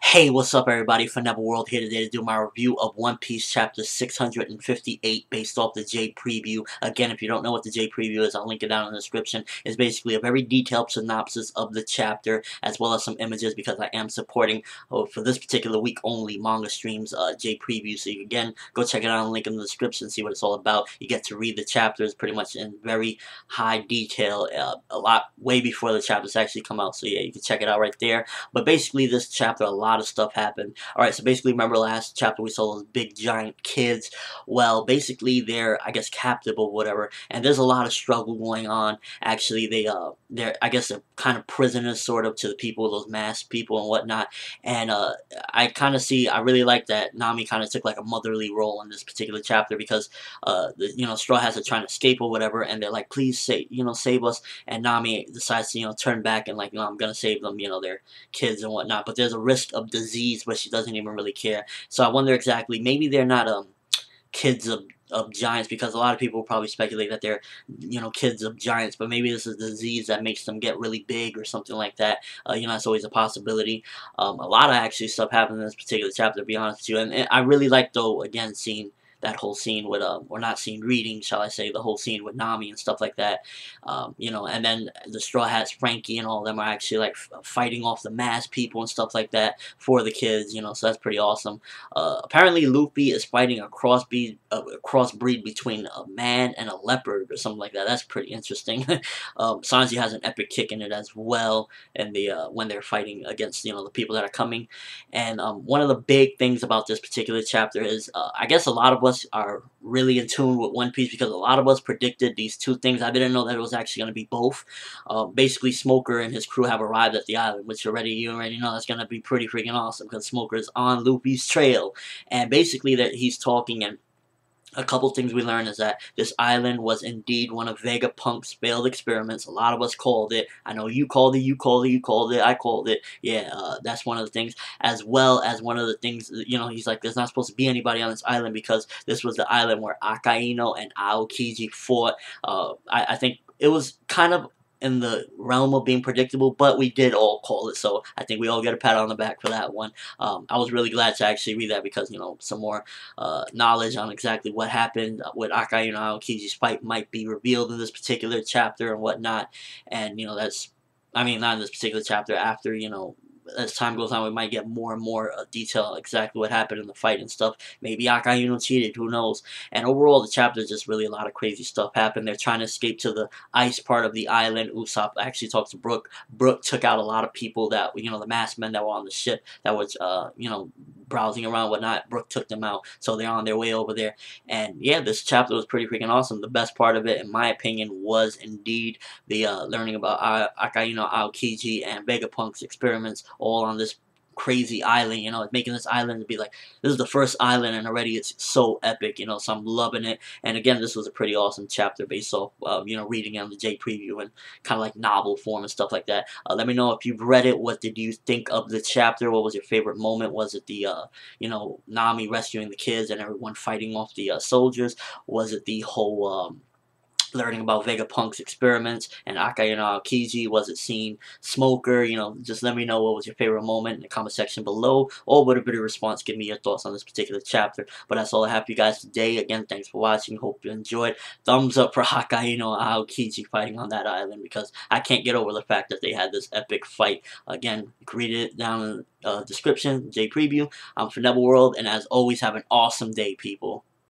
Hey, what's up everybody? ForneverWorld here today to do my review of One Piece chapter 658 based off the J preview. Again, if you don't know what the J preview is, I'll link it down in the description. It's basically a very detailed synopsis of the chapter as well as some images because I am supporting, for this particular week only, Manga Streams J preview. So you again, go check it out and link in the description, see what it's all about. You get to read the chapters pretty much in very high detail, a lot way before the chapters actually come out. So yeah, you can check it out right there. But basically this chapter, a lot of stuff happened. Alright, so basically remember last chapter we saw those big giant kids. Well, basically they're, I guess, captive or whatever, and there's a lot of struggle going on. Actually, they're, I guess, they're kind of prisoners sort of to the people, those masked people and whatnot. And I really like that Nami kind of took like a motherly role in this particular chapter because Straw Hats are trying to escape or whatever, and they're like, please save us. And Nami decides to turn back and like, I'm gonna save them, they're kids and whatnot, but there's a risk of disease, but she doesn't even really care. So I wonder exactly, maybe they're not kids of giants, because a lot of people probably speculate that they're kids of giants, but maybe this is a disease that makes them get really big or something like that. That's always a possibility. A lot of actually stuff happened in this particular chapter, to be honest with you, and I really like, though, again, seeing that whole scene with or not scene, reading, shall I say, the whole scene with Nami and stuff like that. And then the Straw Hats, Frankie and all of them are actually like fighting off the masked people and stuff like that for the kids, so that's pretty awesome. Apparently Luffy is fighting a crossbreed between a man and a leopard or something like that. That's pretty interesting. Sanji has an epic kick in it as well, and when they're fighting against the people that are coming. And one of the big things about this particular chapter is, I guess a lot of us are really in tune with One Piece because a lot of us predicted these two things. I didn't know that it was actually going to be both. Basically, Smoker and his crew have arrived at the island, which you already know that's going to be pretty freaking awesome because Smoker is on Luffy's trail. And basically, that he's talking, and a couple things we learned is that this island was indeed one of Vegapunk's failed experiments. A lot of us called it. I know you called it, you called it, you called it, I called it. Yeah, that's one of the things. As well as one of the things, he's like, there's not supposed to be anybody on this island because this was the island where Akainu and Aokiji fought. I think it was kind of in the realm of being predictable, but we did all call it, so I think we all get a pat on the back for that one. I was really glad to actually read that because, some more knowledge on exactly what happened with Akainu and Aokiji's fight might be revealed in this particular chapter and whatnot, and, not in this particular chapter, after, as time goes on, we might get more and more detail exactly what happened in the fight and stuff. Maybe Akainu cheated, who knows? And overall, the chapter is just really a lot of crazy stuff happened. They're trying to escape to the ice part of the island. Usopp actually talks to Brook. Brook took out a lot of people that, the masked men that were on the ship that was, browsing around and whatnot. Brook took them out, so they're on their way over there. And yeah, this chapter was pretty freaking awesome. The best part of it, in my opinion, was indeed the learning about Akainu, Aokiji, and Vegapunk's experiments all on this crazy island, making this island to be like, this is the first island and already it's so epic, so I'm loving it. And again, this was a pretty awesome chapter based off, reading it on the J preview and kind of like novel form and stuff like that. Let me know if you've read it. What did you think of the chapter? What was your favorite moment? Was it the, Nami rescuing the kids and everyone fighting off the soldiers? Was it the whole, learning about Vegapunk's experiments and Akainu Aokiji? Was it seeing Smoker? Just let me know what was your favorite moment in the comment section below, or with a bit of response, give me your thoughts on this particular chapter. But that's all I have for you guys today. Again, thanks for watching. Hope you enjoyed. Thumbs up for Akainu Aokiji fighting on that island, because I can't get over the fact that they had this epic fight. Again, read it down in the description, J preview. I'm ForneverWorld, and as always, have an awesome day, people.